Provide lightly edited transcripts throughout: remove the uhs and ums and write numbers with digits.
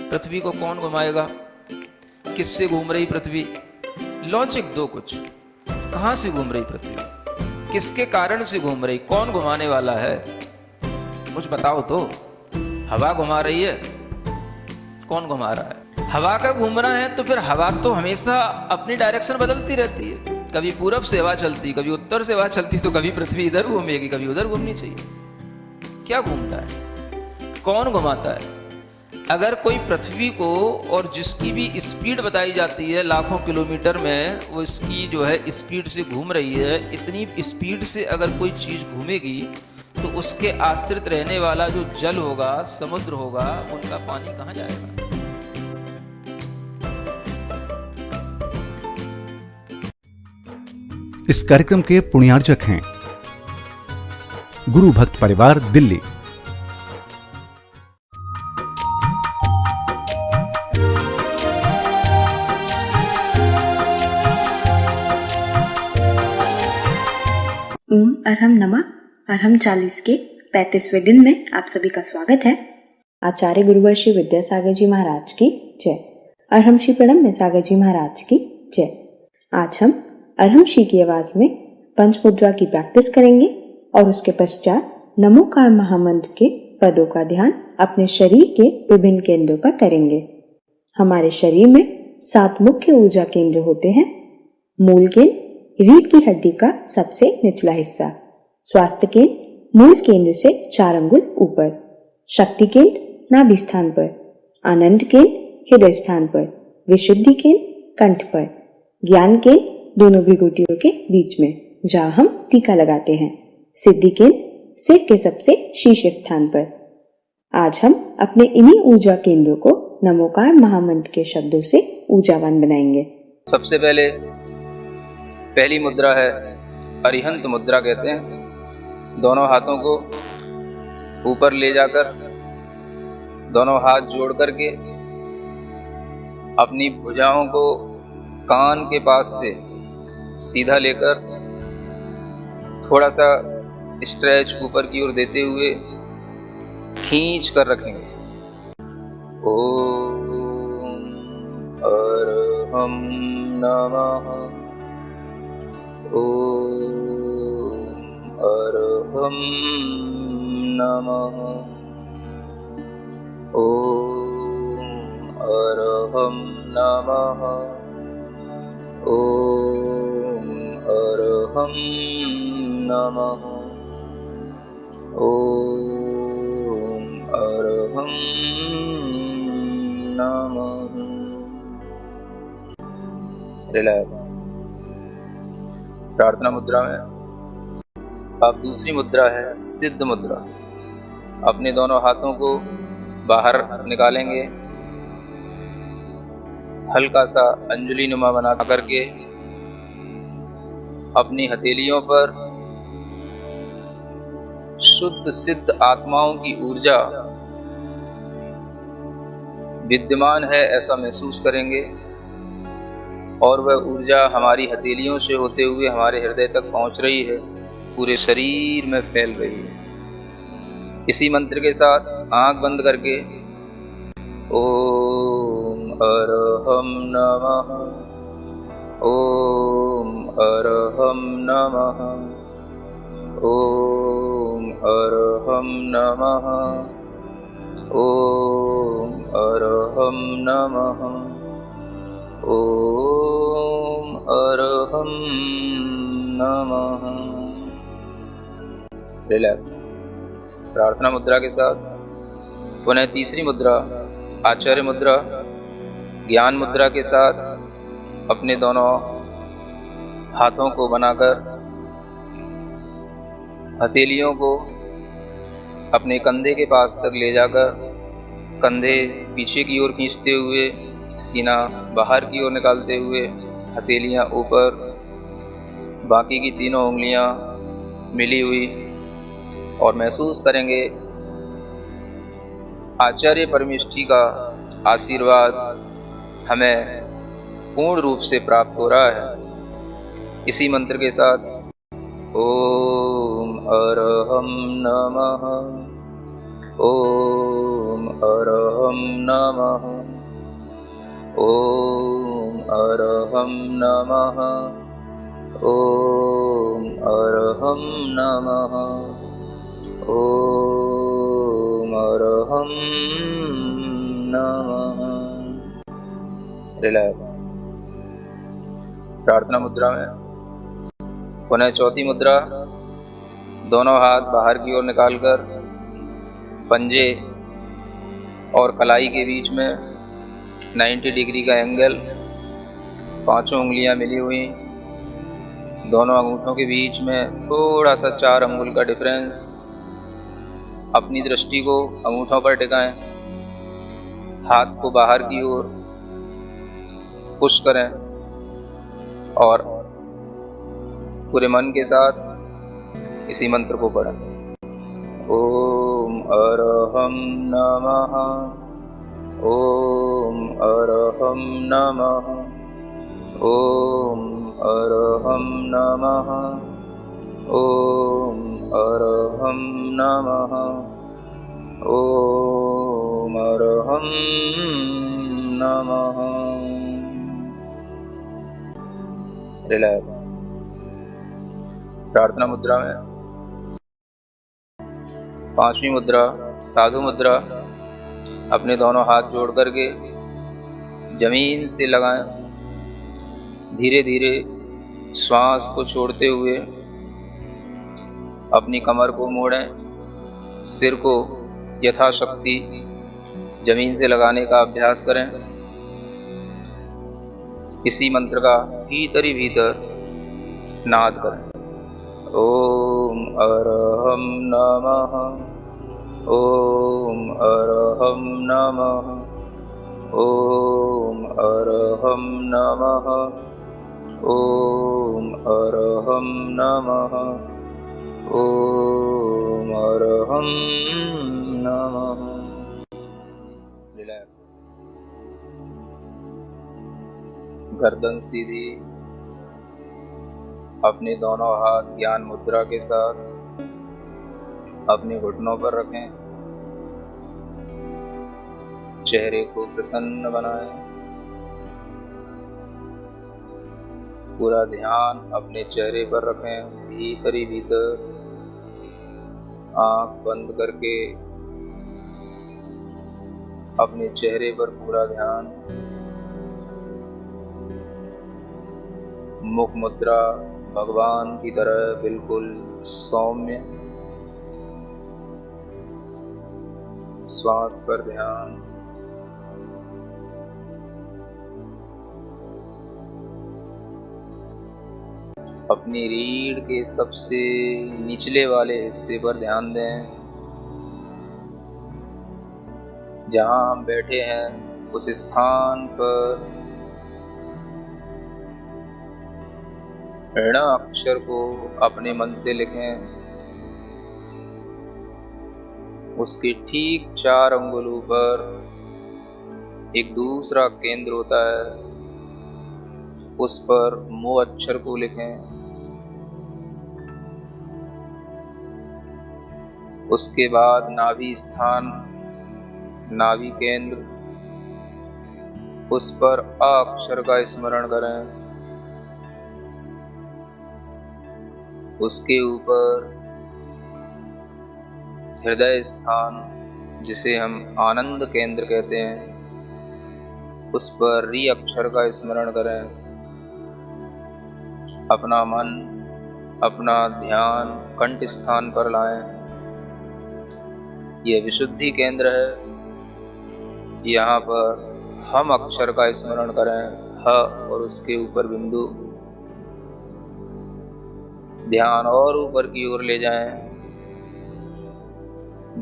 पृथ्वी को कौन घुमाएगा? किससे घूम रही पृथ्वी? लॉजिक दो कुछ। कहां से घूम रही पृथ्वी? किसके कारण से घूम रही? कौन घुमाने वाला है? कुछ बताओ तो। हवा घुमा रही है? कौन घुमा रहा है? हवा का घूमना है तो फिर हवा तो हमेशा अपनी डायरेक्शन बदलती रहती है। कभी पूरब से हवा चलती, कभी उत्तर से हवा चलती, तो कभी पृथ्वी इधर घूमेगी, कभी उधर घूमनी चाहिए। क्या घूमता है? कौन घुमाता है? अगर कोई पृथ्वी को, और जिसकी भी स्पीड बताई जाती है लाखों किलोमीटर में, वो इसकी जो है स्पीड से घूम रही है, इतनी स्पीड से अगर कोई चीज़ घूमेगी तो उसके आश्रित रहने वाला जो जल होगा, समुद्र होगा, उनका पानी कहाँ जाएगा? इस कार्यक्रम के पुण्यार्जक हैं गुरु भक्त परिवार, दिल्ली। ओम अरहम नमः। अरहम 40 के 35वें दिन में आप सभी का स्वागत है। आचार्य गुरुवर श्री विद्यासागर जी महाराज की जय। अरहम श्री प्रणम में सागर जी महाराज की जय। आज हम अरहम श्री की आवाज में पंच मुद्रा की प्रैक्टिस करेंगे और उसके पश्चात नमोकार महामंत्र के पदों का ध्यान अपने शरीर के विभिन्न केंद्रों पर करेंगे। हमारे शरीर में 7 मुख्य ऊर्जा केंद्र होते हैं। मूल केंद्र रीढ़ की हड्डी का सबसे निचला हिस्सा, स्वास्थ्य केंद्र मूल केंद्र से 4 अंगुल ऊपर, शक्ति केंद्र नाभि स्थान पर, आनंद केंद्र हृदय स्थान पर, विशुद्धि केंद्र कंठ पर, ज्ञान केंद्र दोनों भृगुटियों के बीच में जहाँ हम टीका लगाते हैं, सिद्धि केंद्र सिर के सबसे शीर्ष स्थान पर। आज हम अपने इन्हीं ऊर्जा केंद्रों को नमोकार महामंत्र के शब्दों से ऊर्जावान बनाएंगे। सबसे पहली मुद्रा है अरिहंत मुद्रा कहते हैं। दोनों हाथों को ऊपर ले जाकर, दोनों हाथ जोड़ करके अपनी भुजाओं को कान के पास से सीधा लेकर थोड़ा सा स्ट्रेच ऊपर की ओर देते हुए खींच कर रखेंगे। ओम अरहम नमः। ओम अरहम नमः। ओम अरहम नमः। ओम अरहम नमः। ओम अरहम नमः। रिलैक्स। प्रार्थना मुद्रा में अब दूसरी मुद्रा है सिद्ध मुद्रा। अपने दोनों हाथों को बाहर निकालेंगे, हल्का सा अंजलि नुमा बना करके अपनी हथेलियों पर शुद्ध सिद्ध आत्माओं की ऊर्जा विद्यमान है ऐसा महसूस करेंगे, और वह ऊर्जा हमारी हथेलियों से होते हुए हमारे हृदय तक पहुंच रही है, पूरे शरीर में फैल रही है। इसी मंत्र के साथ आंख बंद करके ओम अरहम नमः। ओम अरहम नमः। ओम अरहम नमः। ओम अरहम नमः। ओम अरहम नमः। रिलैक्स। प्रार्थना मुद्रा के साथ पुनः तीसरी मुद्रा आचार्य मुद्रा, ज्ञान मुद्रा के साथ अपने दोनों हाथों को बनाकर हथेलियों को अपने कंधे के पास तक ले जाकर कंधे पीछे की ओर खींचते हुए, सीना बाहर की ओर निकालते हुए, हथेलियां ऊपर, बाकी की तीनों उंगलियां मिली हुई, और महसूस करेंगे आचार्य परमेष्ठी का आशीर्वाद हमें पूर्ण रूप से प्राप्त हो रहा है। इसी मंत्र के साथ ओम अरहम नमः। ॐ अरहं नमः। ॐ अरहं नमः। ॐ अरहं नमः। ॐ अरहं नमः। रिलैक्स। प्रार्थना मुद्रा में पुनः चौथी मुद्रा, दोनों हाथ बाहर की ओर निकालकर पंजे और कलाई के बीच में 90 डिग्री का एंगल, पांचों उंगलियां मिली हुई, दोनों अंगूठों के बीच में थोड़ा सा 4 अंगुल का डिफरेंस। अपनी दृष्टि को अंगूठों पर टिकाएं, हाथ को बाहर की ओर पुश करें और पूरे मन के साथ इसी मंत्र को पढ़ें। ॐ अरहं नमः। ॐ अरहं नमः। ॐ अरहं नमः। ॐ अरहं नमः। ॐ अरहं नमः। रिलैक्स। प्रार्थना मुद्रा में पांचवी मुद्रा, साधु मुद्रा, अपने दोनों हाथ जोड़ करके जमीन से लगाएं। धीरे धीरे श्वास को छोड़ते हुए अपनी कमर को मोड़ें, सिर को यथाशक्ति जमीन से लगाने का अभ्यास करें। इसी मंत्र का भीतर ही भीतर नाद करें। ॐ अरहं नमः। ॐ अरहं नमः। ॐ अरहं नमः। ॐ अरहं नमः। ॐ अरहं नमः। रिलैक्स। गर्दन सीधी, अपने दोनों हाथ ज्ञान मुद्रा के साथ अपने घुटनों पर रखें। चेहरे को प्रसन्न बनाएं। पूरा ध्यान अपने चेहरे पर रखें। भीतर ही भीतर आंख बंद करके अपने चेहरे पर पूरा ध्यान। मुख मुद्रा भगवान की तरह बिल्कुल सौम्य। श्वास पर ध्यान। अपनी रीढ़ के सबसे निचले वाले हिस्से पर ध्यान दें। जहां हम बैठे हैं उस स्थान पर ऋण अक्षर को अपने मन से लिखें। उसके ठीक 4 अंगुलों पर एक दूसरा केंद्र होता है, उस पर मो अक्षर को लिखें। उसके बाद नाभि स्थान, नाभि केंद्र, उस पर अ अक्षर का स्मरण करें। उसके ऊपर हृदय स्थान, जिसे हम आनंद केंद्र कहते हैं, उस पर री अक्षर का स्मरण करें। अपना मन, अपना ध्यान कंठ स्थान पर लाएं। यह विशुद्धि केंद्र है। यहाँ पर हम अक्षर का स्मरण करें, ह और उसके ऊपर बिंदु। ध्यान और ऊपर की ओर ले जाएं।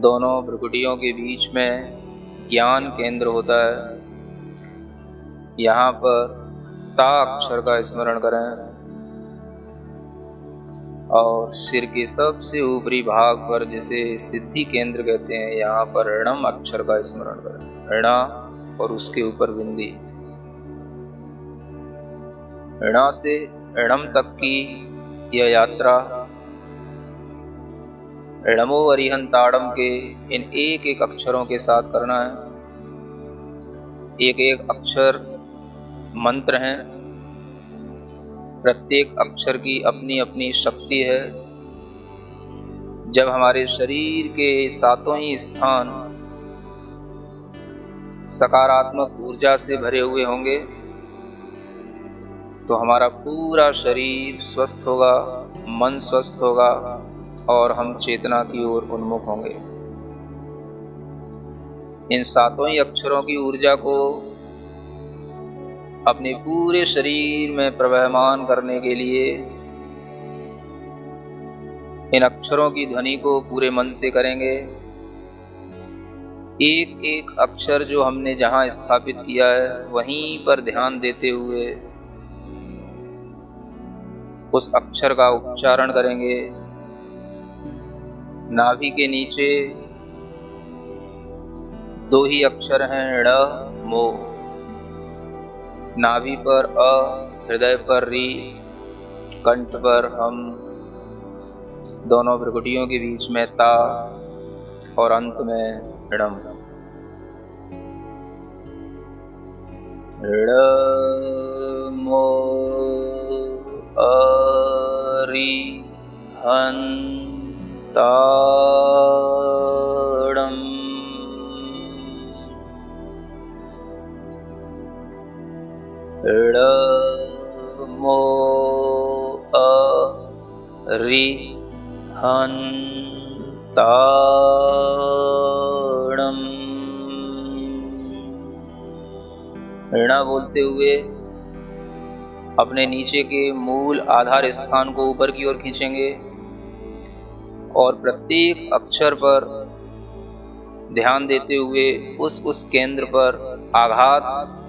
दोनों भ्रुकुटियों के बीच में ज्ञान केंद्र होता है। यहाँ पर ता अक्षर का स्मरण करें और सिर के सबसे ऊपरी भाग पर, जिसे सिद्धि केंद्र कहते हैं, यहाँ पर ऋणम अक्षर का स्मरण करें। ऋणा और उसके ऊपर बिंदी। ऋणा से ऋणम तक की यह यात्रा णमो अरिहंताड़म के इन एक एक अक्षरों के साथ करना है। एक एक अक्षर मंत्र हैं, प्रत्येक अक्षर की अपनी अपनी शक्ति है। जब हमारे शरीर के सातों ही स्थान सकारात्मक ऊर्जा से भरे हुए होंगे तो हमारा पूरा शरीर स्वस्थ होगा, मन स्वस्थ होगा और हम चेतना की ओर उन्मुख होंगे। इन सातों ही अक्षरों की ऊर्जा को अपने पूरे शरीर में प्रवहमान करने के लिए इन अक्षरों की ध्वनि को पूरे मन से करेंगे। एक एक अक्षर जो हमने जहां स्थापित किया है वहीं पर ध्यान देते हुए उस अक्षर का उच्चारण करेंगे। नाभि के नीचे दो ही अक्षर हैं, ण मो। नाभि पर अ, हृदय पर री, कंठ पर हम, दोनों भ्रुकुटियों के बीच में ता और अंत में णम। णमो अरिहंताड़म। णमो अरिहंताड़म। ण बोलते हुए अपने नीचे के मूल आधार स्थान को ऊपर की ओर खींचेंगे और प्रत्येक अक्षर पर ध्यान देते हुए उस केंद्र पर आघात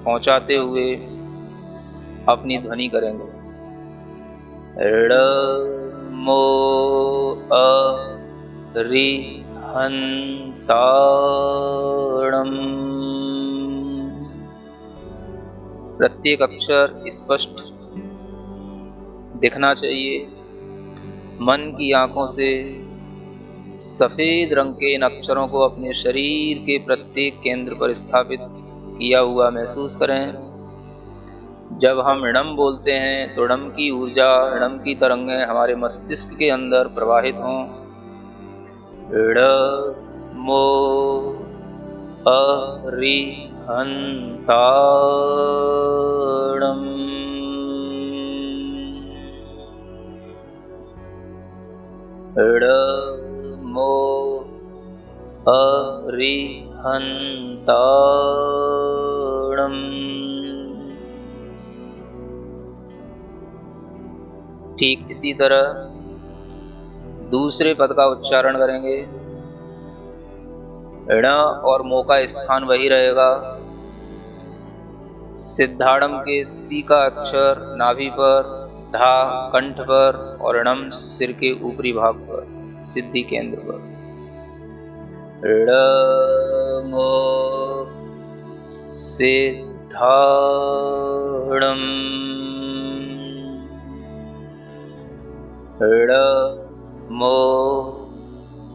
पहुंचाते हुए अपनी ध्वनि करेंगे। णमो अरिहंताड़म। प्रत्येक अक्षर स्पष्ट दिखना चाहिए। मन की आंखों से सफेद रंग के इन अक्षरों को अपने शरीर के प्रत्येक केंद्र पर स्थापित किया हुआ महसूस करें। जब हम णम बोलते हैं तो णम की ऊर्जा, णम की तरंगें हमारे मस्तिष्क के अंदर प्रवाहित हों। णमो अरिहंताड़म। णमो अरिहंताड़म। ठीक इसी तरह दूसरे पद का उच्चारण करेंगे। ण और मो का स्थान वही रहेगा। सिद्धाड़म के सी का अक्षर नाभि पर, धा कंठ पर और णम सिर के ऊपरी भाग पर, सिद्धि केंद्र पर। णमो सिद्धाड़म। णमो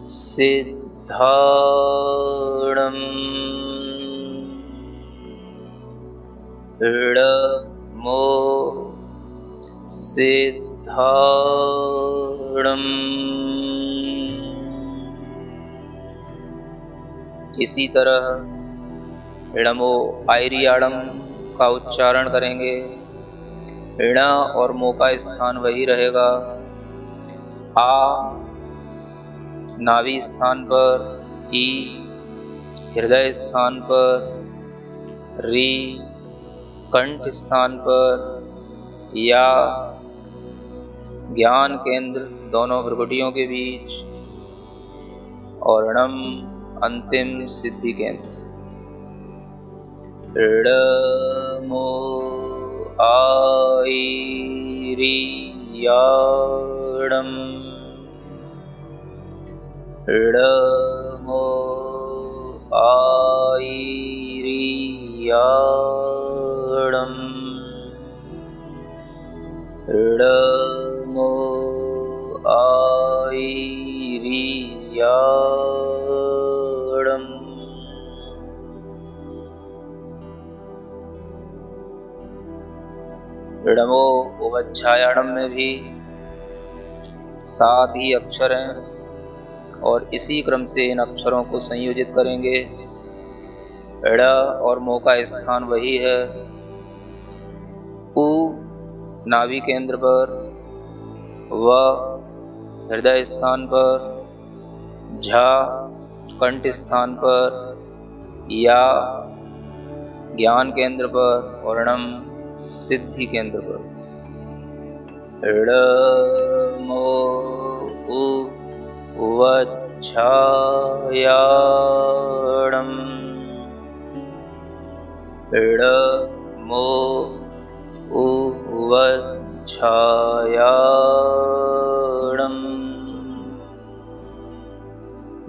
सिद्धाड़म। णमो सिद्धाड़म। इसी तरह णमो आयरियाड़म का उच्चारण करेंगे। ण और मो का स्थान वही रहेगा। आ नाभि स्थान पर, ई हृदय स्थान पर, री कंठ स्थान पर, या ज्ञान केंद्र दोनों भ्रुकुटियों के बीच और णम अंतिम सिद्धि केंद्र। णमो आयरियाड़म। णमो आयरियाड़म। णमो आयरियाड़म। णमो उवच्छायाणम में भी 7 ही अक्षर हैं और इसी क्रम से इन अक्षरों को संयोजित करेंगे। ड़ और मो का स्थान वही है। उ नाभि केंद्र पर, व हृदय स्थान पर, झ कंठ स्थान पर, या ज्ञान केंद्र पर और णम सिद्धि केंद्र पर। ड़ मो उ वच्छायाणम। ड़ मो उ वच्छायाणम।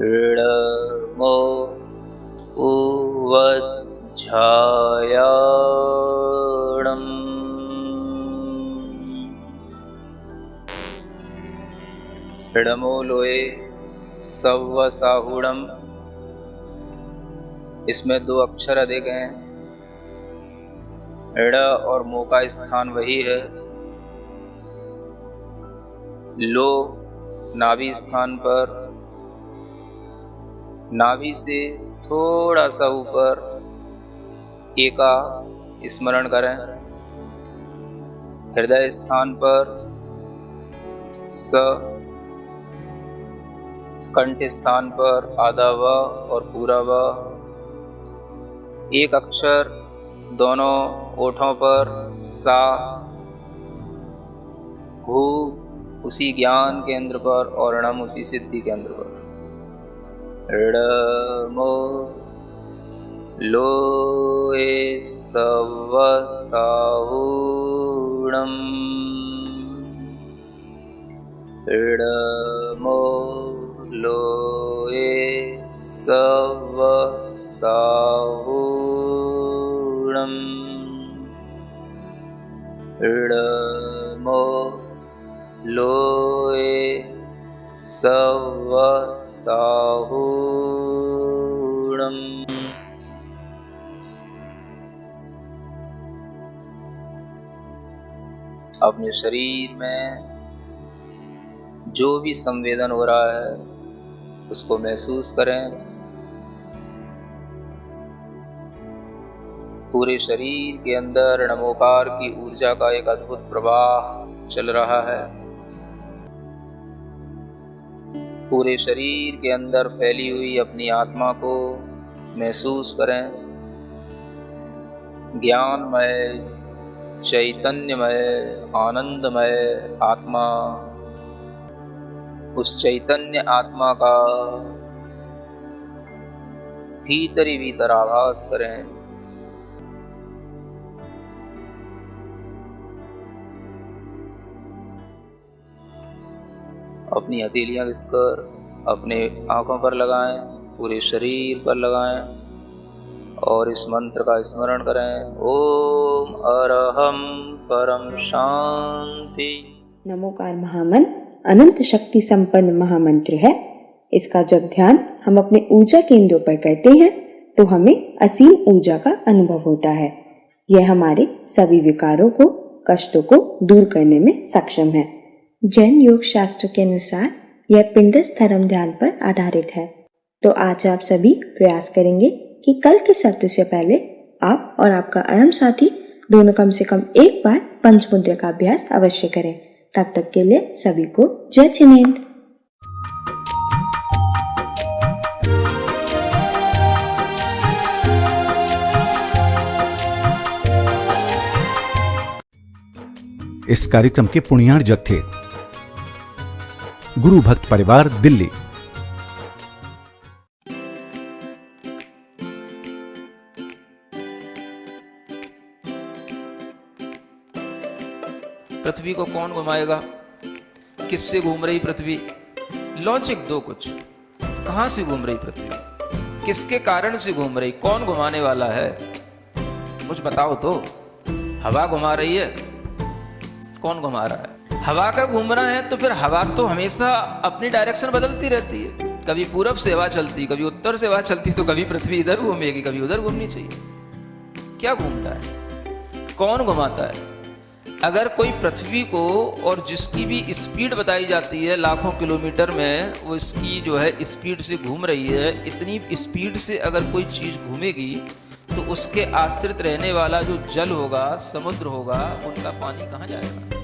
ड़ मो उ वच्छायाणम। णमो लोए सव्व साहुणम। इसमें 2 अक्षर अधिक हैं। ड़ और मो का स्थान वही है। लो नाभि स्थान पर, नाभि से थोड़ा सा ऊपर एका स्मरण करें। हृदय स्थान पर स, कंठ स्थान पर आधा व और पूरा व। एक अक्षर दोनों ओठों पर सा। भू उसी ज्ञान केंद्र पर और णम उसी सिद्धि केंद्र पर। ड़ मो लोए सव्व साहुणम। ड़ मो लोए सव्व साहुणम। ड़ मो लोए सव्व साहुणम। अपने शरीर में जो भी संवेदन हो रहा है उसको महसूस करें। पूरे शरीर के अंदर नमोकार की ऊर्जा का एक अद्भुत प्रवाह चल रहा है। पूरे शरीर के अंदर फैली हुई अपनी आत्मा को महसूस करें। ज्ञानमय, चैतन्यमय, आनंदमय आत्मा, उस चैतन्य आत्मा का भीतर ही भीतर आभास करें। अपनी हथेलियां घिसकर अपने आंखों पर लगाएं, पूरे शरीर पर लगाएं और इस मंत्र का स्मरण करें। ओम अरहम परम शांति। नमोकार महामंत्र अनंत शक्ति संपन्न महामंत्र है। इसका जब ध्यान हम अपने ऊर्जा केंद्रों पर करते हैं तो हमें असीम ऊर्जा का अनुभव होता है। यह हमारे सभी विकारों को, कष्टों को दूर करने में सक्षम है। जैन योग शास्त्र के अनुसार यह पिंडस्थ धर्म ध्यान पर आधारित है। तो आज आप सभी प्रयास करेंगे कि कल के सत्र से पहले आप और आपका अरम साथी दोनों कम से कम एक बार पंचमुद्रा का अभ्यास अवश्य करें। तब तक के लिए सभी को जय जिनेंद्र। इस कार्यक्रम के पुण्यार्जक थे गुरु भक्त परिवार, दिल्ली। पृथ्वी को कौन घुमाएगा? किससे घूम रही पृथ्वी? लॉजिक दो कुछ। कहां से घूम रही पृथ्वी? किसके कारण से घूम रही? कौन घुमाने वाला है? कुछ बताओ तो। हवा घुमा रही है? कौन घुमा रहा है? हवा का घूमना है तो फिर हवा तो हमेशा अपनी डायरेक्शन बदलती रहती है। कभी पूरब से हवा चलती, कभी उत्तर से हवा चलती, तो कभी पृथ्वी इधर घूमेगी, कभी उधर घूमनी चाहिए। क्या घूमता है, कौन घुमाता है? अगर कोई पृथ्वी को, और जिसकी भी स्पीड बताई जाती है लाखों किलोमीटर में, वो इसकी जो है स्पीड से घूम रही है, इतनी स्पीड से अगर कोई चीज़ घूमेगी तो उसके आश्रित रहने वाला जो जल होगा, समुद्र होगा, उनका पानी कहाँ जाएगा?